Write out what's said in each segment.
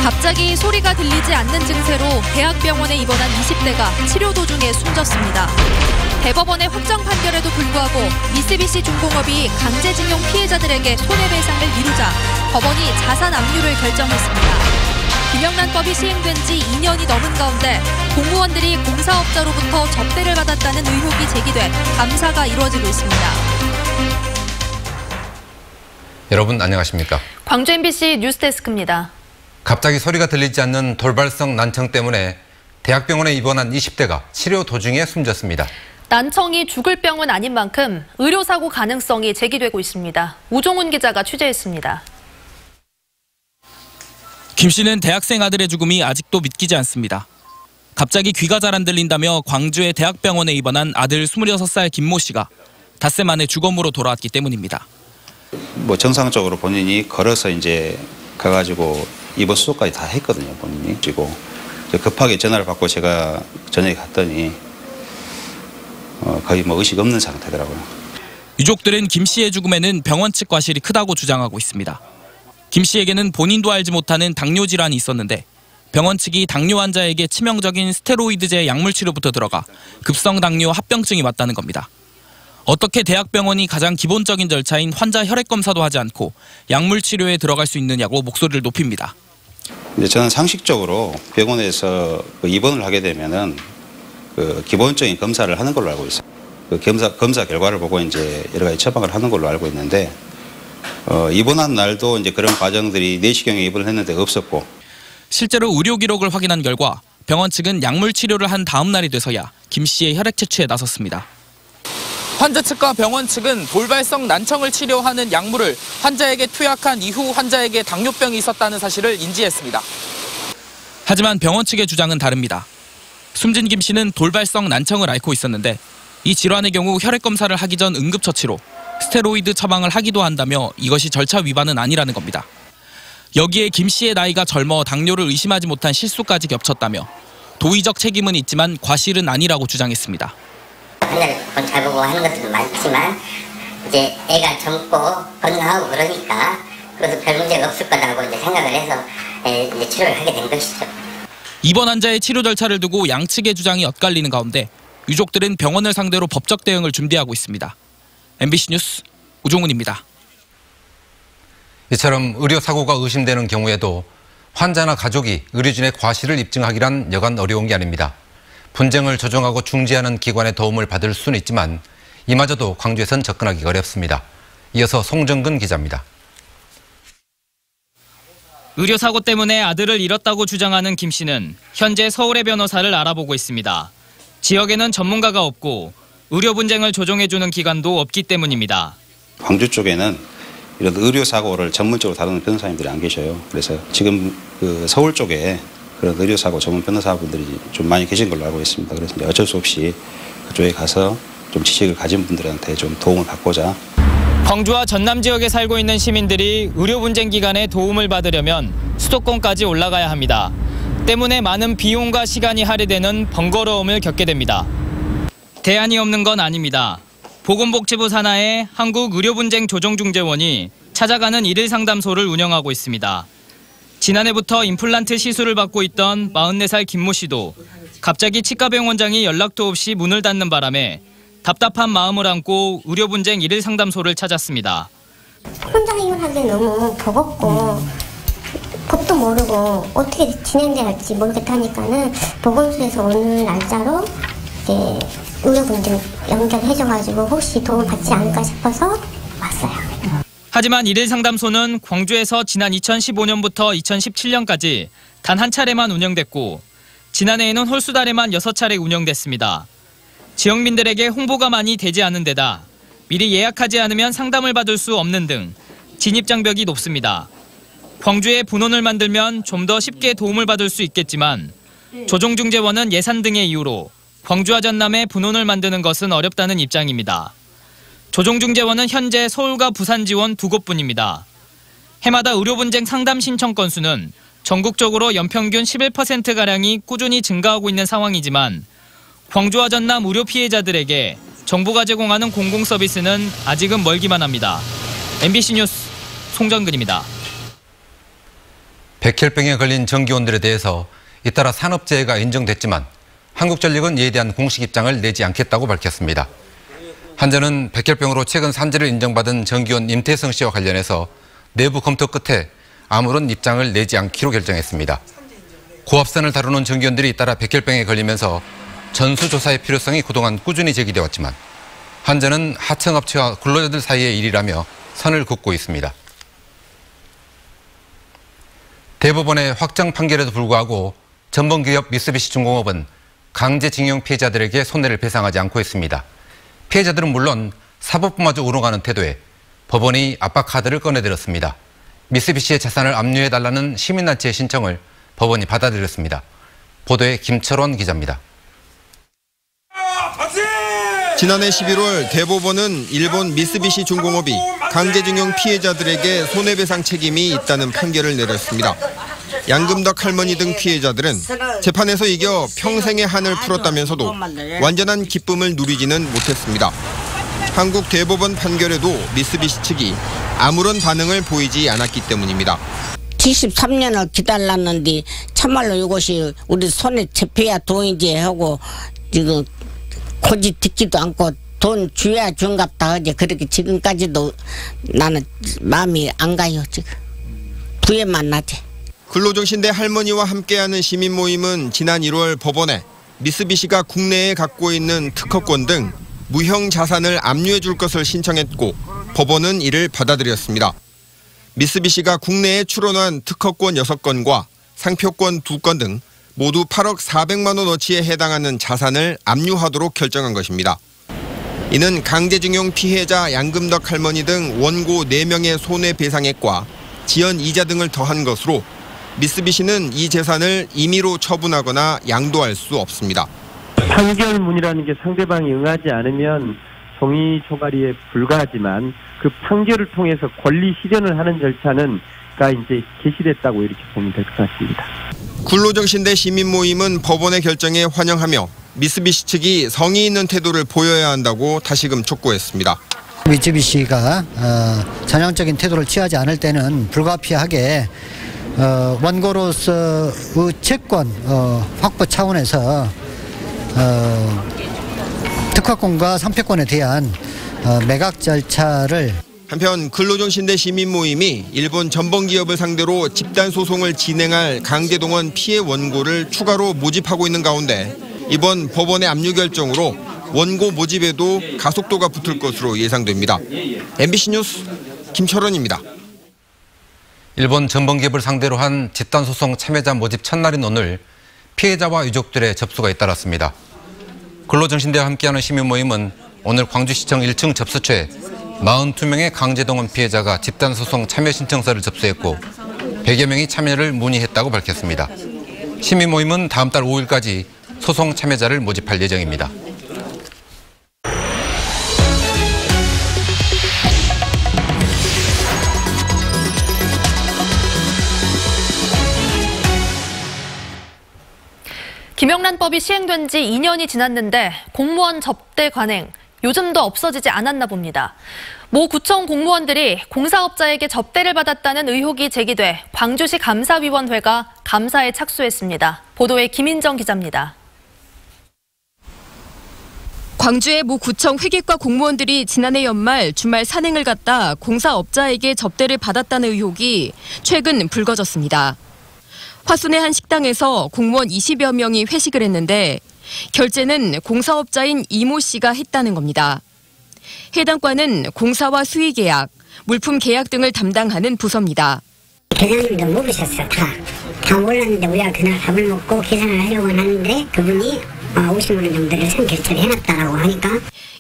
갑자기 소리가 들리지 않는 증세로 대학병원에 입원한 20대가 치료 도중에 숨졌습니다. 대법원의 확정 판결에도 불구하고 미쓰비시 중공업이 강제징용 피해자들에게 손해배상을 미루자 법원이 자산 압류를 결정했습니다. 김영란법이 시행된 지 2년이 넘은 가운데 공무원들이 공사업자로부터 접대를 받았다는 의혹이 제기돼 감사가 이루어지고 있습니다. 여러분 안녕하십니까? 광주 MBC 뉴스데스크입니다. 갑자기 소리가 들리지 않는 돌발성 난청 때문에 대학병원에 입원한 20대가 치료 도중에 숨졌습니다. 난청이 죽을 병은 아닌 만큼 의료사고 가능성이 제기되고 있습니다. 우종훈 기자가 취재했습니다. 김 씨는 대학생 아들의 죽음이 아직도 믿기지 않습니다. 갑자기 귀가 잘 안 들린다며 광주의 대학병원에 입원한 아들 26살 김모 씨가 닷새 만에 주검으로 돌아왔기 때문입니다. 정상적으로 본인이 걸어서 이제 가가지고 입원 수속까지 다 했거든요, 본인이. 그리고 급하게 전화를 받고 제가 저녁에 갔더니 거의 의식 없는 상태더라고요. 유족들은 김 씨의 죽음에는 병원 측 과실이 크다고 주장하고 있습니다. 김 씨에게는 본인도 알지 못하는 당뇨 질환이 있었는데 병원 측이 당뇨 환자에게 치명적인 스테로이드제 약물 치료부터 들어가 급성 당뇨 합병증이 왔다는 겁니다. 어떻게 대학병원이 가장 기본적인 절차인 환자 혈액 검사도 하지 않고 약물 치료에 들어갈 수 있느냐고 목소리를 높입니다. 저는 상식적으로 병원에서 입원을 하게 되면은 기본적인 검사를 하는 걸로 알고 있어요. 검사 결과를 보고 이제 여러 가지 처방을 하는 걸로 알고 있는데 입원한 날도 이제 그런 과정들이 4시경에 입원을 했는데 없었고. 실제로 의료 기록을 확인한 결과 병원 측은 약물 치료를 한 다음 날이 돼서야 김 씨의 혈액 채취에 나섰습니다. 환자 측과 병원 측은 돌발성 난청을 치료하는 약물을 환자에게 투약한 이후 환자에게 당뇨병이 있었다는 사실을 인지했습니다. 하지만 병원 측의 주장은 다릅니다. 숨진 김 씨는 돌발성 난청을 앓고 있었는데 이 질환의 경우 혈액 검사를 하기 전 응급처치로 스테로이드 처방을 하기도 한다며 이것이 절차 위반은 아니라는 겁니다. 여기에 김 씨의 나이가 젊어 당뇨를 의심하지 못한 실수까지 겹쳤다며 도의적 책임은 있지만 과실은 아니라고 주장했습니다. 환자를 잘 보고 하는 것들은 많지만 이제 애가 젊고 건강하고 그러니까 그래도 별 문제가 없을 거라고 이제 생각을 해서 이제 치료를 하게 된 것이죠. 이번 환자의 치료 절차를 두고 양측의 주장이 엇갈리는 가운데 유족들은 병원을 상대로 법적 대응을 준비하고 있습니다. MBC 뉴스 우종훈입니다. 이처럼 의료사고가 의심되는 경우에도 환자나 가족이 의료진의 과실을 입증하기란 여간 어려운 게 아닙니다. 분쟁을 조정하고 중재하는 기관의 도움을 받을 수는 있지만 이마저도 광주에선 접근하기가 어렵습니다. 이어서 송정근 기자입니다. 의료사고 때문에 아들을 잃었다고 주장하는 김 씨는 현재 서울의 변호사를 알아보고 있습니다. 지역에는 전문가가 없고 의료 분쟁을 조정해주는 기관도 없기 때문입니다. 광주 쪽에는 이런 의료사고를 전문적으로 다루는 변호사님들이 안 계셔요. 그래서 지금 서울 쪽에 그런 의료사고 전문 변호사분들이 좀 많이 계신 걸로 알고 있습니다. 그래서 이제 어쩔 수 없이 그쪽에 가서 좀 지식을 가진 분들한테 좀 도움을 받고자. 광주와 전남 지역에 살고 있는 시민들이 의료 분쟁 기관의 도움을 받으려면 수도권까지 올라가야 합니다. 때문에 많은 비용과 시간이 할애되는 번거로움을 겪게 됩니다. 대안이 없는 건 아닙니다. 보건복지부 산하의 한국의료분쟁조정중재원이 찾아가는 1일 상담소를 운영하고 있습니다. 지난해부터 임플란트 시술을 받고 있던 44살 김모 씨도 갑자기 치과병원장이 연락도 없이 문을 닫는 바람에 답답한 마음을 안고 의료분쟁 1일 상담소를 찾았습니다. 혼자 해결하기 너무 버겁고 법도 모르고 어떻게 진행돼야 할지 모르겠다니까는 보건소에서 오늘 날짜로 이제 의료분쟁 연결해줘가지고 혹시 도움을 받지 않을까 싶어서 왔어요. 하지만 1일 상담소는 광주에서 지난 2015년부터 2017년까지 단 한 차례만 운영됐고 지난해에는 홀수달에만 6차례 운영됐습니다. 지역민들에게 홍보가 많이 되지 않은 데다 미리 예약하지 않으면 상담을 받을 수 없는 등 진입장벽이 높습니다. 광주에 분원을 만들면 좀 더 쉽게 도움을 받을 수 있겠지만 조정중재원은 예산 등의 이유로 광주와 전남에 분원을 만드는 것은 어렵다는 입장입니다. 조정중재원은 현재 서울과 부산 지원 2곳뿐입니다. 해마다 의료분쟁 상담 신청 건수는 전국적으로 연평균 11%가량이 꾸준히 증가하고 있는 상황이지만 광주와 전남 의료 피해자들에게 정부가 제공하는 공공서비스는 아직은 멀기만 합니다. MBC 뉴스 송정근입니다. 백혈병에 걸린 전기원들에 대해서 잇따라 산업재해가 인정됐지만 한국전력은 이에 대한 공식 입장을 내지 않겠다고 밝혔습니다. 한전은 백혈병으로 최근 산재를 인정받은 전기원 임태성 씨와 관련해서 내부 검토 끝에 아무런 입장을 내지 않기로 결정했습니다. 고압선을 다루는 전기원들이 잇따라 백혈병에 걸리면서 전수조사의 필요성이 그동안 꾸준히 제기되어 왔지만 한전은 하청업체와 근로자들 사이의 일이라며 선을 긋고 있습니다. 대법원의 확정 판결에도 불구하고 전범기업 미쓰비시중공업은 강제징용 피해자들에게 손해를 배상하지 않고 있습니다. 피해자들은 물론 사법부마저 우롱하는 태도에 법원이 압박카드를 꺼내들었습니다. 미쓰비시의 자산을 압류해달라는 시민단체의 신청을 법원이 받아들였습니다. 보도에 김철원 기자입니다. 지난해 11월 대법원은 일본 미쓰비시 중공업이 강제징용 피해자들에게 손해배상 책임이 있다는 판결을 내렸습니다. 양금덕 할머니 등 피해자들은 재판에서 이겨 평생의 한을 풀었다면서도 완전한 기쁨을 누리지는 못했습니다. 한국 대법원 판결에도 미쓰비시 측이 아무런 반응을 보이지 않았기 때문입니다. 73년을 기다렸는데 참말로 이것이 우리 손에 잡혀야 돈이지 하고 지금 고집 듣지도 않고 돈 줘야 준갑다 하지. 그렇게 지금까지도 나는 마음이 안 가요. 지금 부에만 나지. 근로정신대 할머니와 함께하는 시민 모임은 지난 1월 법원에 미쓰비시가 국내에 갖고 있는 특허권 등 무형 자산을 압류해 줄 것을 신청했고 법원은 이를 받아들였습니다. 미쓰비시가 국내에 출원한 특허권 6건과 상표권 2건 등 모두 8억 400만 원어치에 해당하는 자산을 압류하도록 결정한 것입니다. 이는 강제징용 피해자 양금덕 할머니 등 원고 4명의 손해배상액과 지연 이자 등을 더한 것으로 미쓰비시는 이 재산을 임의로 처분하거나 양도할 수 없습니다. 판결문이라는 게 상대방이 응하지 않으면 종이 초가리에 불과하지만 그 판결을 통해서 권리 실현을 하는 절차는 이제 개시됐다고 이렇게 보면 될 것 같습니다. 근로정신대 시민 모임은 법원의 결정에 환영하며 미쓰비시 측이 성의 있는 태도를 보여야 한다고 다시금 촉구했습니다. 미쓰비시가 전향적인 태도를 취하지 않을 때는 불가피하게 원고로서의 채권 확보 차원에서 특허권과 상표권에 대한 매각 절차를 한편 근로정신대 시민 모임이 일본 전범기업을 상대로 집단 소송을 진행할 강제동원 피해 원고를 추가로 모집하고 있는 가운데 이번 법원의 압류 결정으로 원고 모집에도 가속도가 붙을 것으로 예상됩니다. MBC 뉴스 김철원입니다. 일본 전범기업을 상대로 한 집단소송 참여자 모집 첫날인 오늘 피해자와 유족들의 접수가 잇따랐습니다. 근로정신대와 함께하는 시민 모임은 오늘 광주시청 1층 접수처에 42명의 강제동원 피해자가 집단소송 참여 신청서를 접수했고 100여 명이 참여를 문의했다고 밝혔습니다. 시민 모임은 다음 달 5일까지 소송 참여자를 모집할 예정입니다. 김영란법이 시행된 지 2년이 지났는데 공무원 접대 관행 요즘도 없어지지 않았나 봅니다. 모 구청 공무원들이 공사업자에게 접대를 받았다는 의혹이 제기돼 광주시 감사위원회가 감사에 착수했습니다. 보도에 김인정 기자입니다. 광주의 모 구청 회계과 공무원들이 지난해 연말 주말 산행을 갔다 공사업자에게 접대를 받았다는 의혹이 최근 불거졌습니다. 화순의 한 식당에서 공무원 20여 명이 회식을 했는데 결제는 공사업자인 이모 씨가 했다는 겁니다. 해당 과는 공사와 수의 계약, 물품 계약 등을 담당하는 부서입니다. 계산님도 모르셨어. 다 몰랐는데 우리가 그날 밥을 먹고 계산을 하려고 하는데 그분이 50만 원 정도를 선결제를 해놨다라고 하니까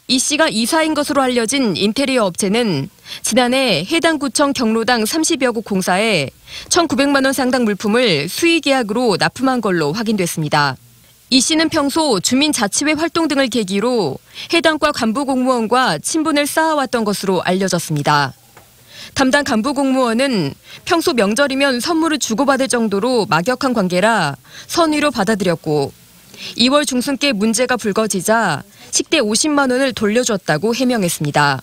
이 씨가 이사인 것으로 알려진 인테리어 업체는 지난해 해당 구청 경로당 30여 곳 공사에 1,900만 원 상당 물품을 수의 계약으로 납품한 걸로 확인됐습니다. 이 씨는 평소 주민자치회 활동 등을 계기로 해당 과 간부 공무원과 친분을 쌓아왔던 것으로 알려졌습니다. 담당 간부 공무원은 평소 명절이면 선물을 주고받을 정도로 막역한 관계라 선의로 받아들였고 2월 중순께 문제가 불거지자 식대 50만 원을 돌려줬다고 해명했습니다.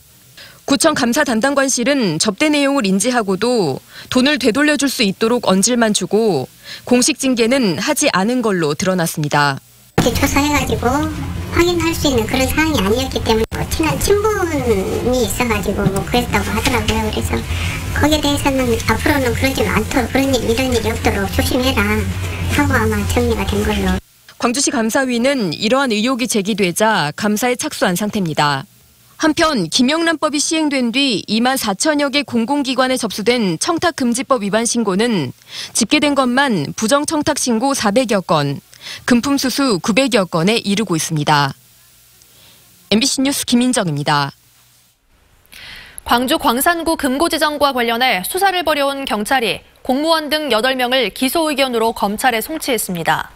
구청 감사 담당관실은 접대 내용을 인지하고도 돈을 되돌려줄 수 있도록 언질만 주고 공식 징계는 하지 않은 걸로 드러났습니다. 조사해가지고 확인할 수 있는 그런 상황이 아니었기 때문에 친한 친분이 있어가지고 뭐 그랬다고 하더라고요. 그래서 거기에 대해서는 앞으로는 그러지 않도록 이런 일이 없도록 조심해라 하고 아마 정리가 된 걸로. 광주시 감사위는 이러한 의혹이 제기되자 감사에 착수한 상태입니다. 한편 김영란법이 시행된 뒤 2만 4천여 개 공공기관에 접수된 청탁금지법 위반 신고는 집계된 것만 부정청탁 신고 400여 건, 금품 수수 900여 건에 이르고 있습니다. MBC 뉴스 김인정입니다. 광주 광산구 금고지정과 관련해 수사를 벌여온 경찰이 공무원 등 8명을 기소 의견으로 검찰에 송치했습니다.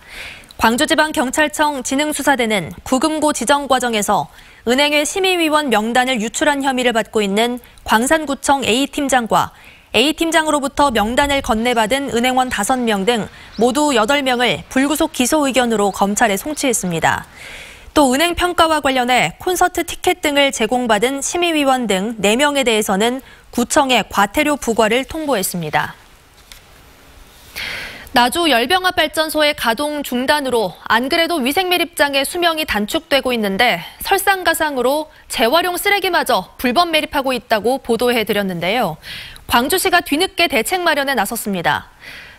광주지방경찰청 지능수사대는 구금고 지정 과정에서 은행의 심의위원 명단을 유출한 혐의를 받고 있는 광산구청 A팀장과 A팀장으로부터 명단을 건네받은 은행원 5명 등 모두 8명을 불구속 기소 의견으로 검찰에 송치했습니다. 또 은행 평가와 관련해 콘서트 티켓 등을 제공받은 심의위원 등 4명에 대해서는 구청에 과태료 부과를 통보했습니다. 나주 열병합발전소의 가동 중단으로 안 그래도 위생매립장의 수명이 단축되고 있는데 설상가상으로 재활용 쓰레기마저 불법 매립하고 있다고 보도해드렸는데요. 광주시가 뒤늦게 대책 마련에 나섰습니다.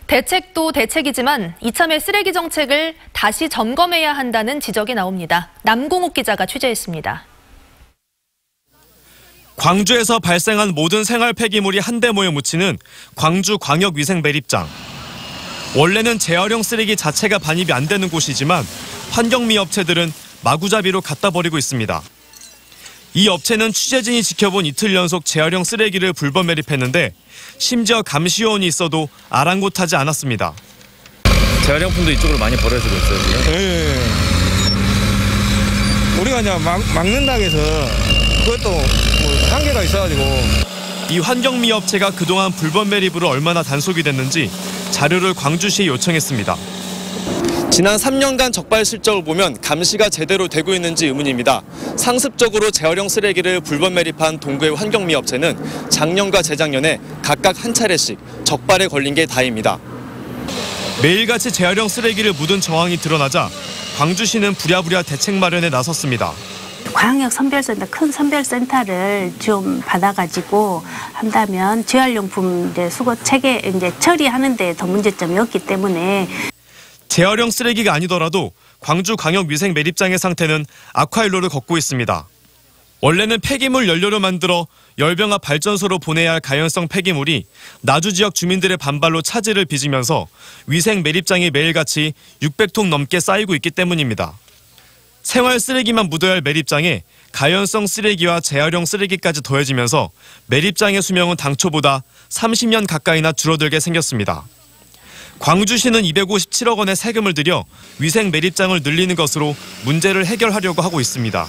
대책도 대책이지만 이참에 쓰레기 정책을 다시 점검해야 한다는 지적이 나옵니다. 남궁욱 기자가 취재했습니다. 광주에서 발생한 모든 생활 폐기물이 한데 모여 묻히는 광주광역위생매립장. 원래는 재활용 쓰레기 자체가 반입이 안 되는 곳이지만 환경미 업체들은 마구잡이로 갖다 버리고 있습니다. 이 업체는 취재진이 지켜본 이틀 연속 재활용 쓰레기를 불법 매립했는데 심지어 감시요원이 있어도 아랑곳하지 않았습니다. 재활용품도 이쪽으로 많이 버려지고 있어요, 지금? 네. 우리가 그냥 막는다고 해서 그것도 뭐 한계가 있어가지고. 이 환경미 업체가 그동안 불법 매립으로 얼마나 단속이 됐는지 자료를 광주시에 요청했습니다. 지난 3년간 적발 실적을 보면 감시가 제대로 되고 있는지 의문입니다. 상습적으로 재활용 쓰레기를 불법 매립한 동구의 환경미 업체는 작년과 재작년에 각각 한 차례씩 적발에 걸린 게 다입니다. 매일같이 재활용 쓰레기를 묻은 정황이 드러나자 광주시는 부랴부랴 대책 마련에 나섰습니다. 광역 선별센터, 큰 선별센터를 좀 받아가지고 한다면 재활용품 수거 체계 처리하는데 더 문제점이 없기 때문에. 재활용 쓰레기가 아니더라도 광주광역위생매립장의 상태는 악화일로를 걷고 있습니다. 원래는 폐기물 연료로 만들어 열병합 발전소로 보내야 할 가연성 폐기물이 나주 지역 주민들의 반발로 차질을 빚으면서 위생매립장이 매일같이 600통 넘게 쌓이고 있기 때문입니다. 생활 쓰레기만 묻어야 할 매립장에 가연성 쓰레기와 재활용 쓰레기까지 더해지면서 매립장의 수명은 당초보다 30년 가까이나 줄어들게 생겼습니다. 광주시는 257억 원의 세금을 들여 위생 매립장을 늘리는 것으로 문제를 해결하려고 하고 있습니다.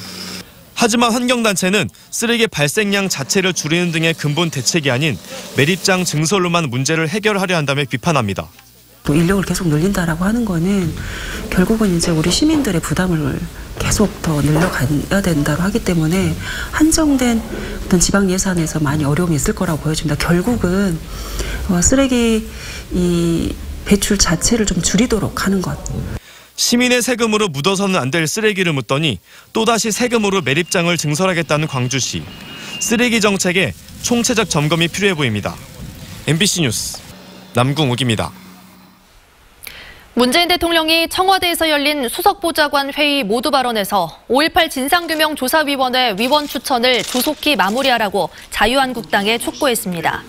하지만 환경단체는 쓰레기 발생량 자체를 줄이는 등의 근본 대책이 아닌 매립장 증설로만 문제를 해결하려 한다며 비판합니다. 또 인력을 계속 늘린다라고 하는 거는 결국은 이제 우리 시민들의 부담을 계속 더 늘려가야 된다고 하기 때문에 한정된 어떤 지방 예산에서 많이 어려움이 있을 거라고 보여집니다. 결국은 쓰레기 이 배출 자체를 좀 줄이도록 하는 것. 시민의 세금으로 묻어서는 안 될 쓰레기를 묻더니 또다시 세금으로 매립장을 증설하겠다는 광주시. 쓰레기 정책에 총체적 점검이 필요해 보입니다. MBC 뉴스 남궁욱입니다. 문재인 대통령이 청와대에서 열린 수석보좌관 회의 모두 발언에서 5.18 진상규명조사위원회 위원 추천을 조속히 마무리하라고 자유한국당에 촉구했습니다.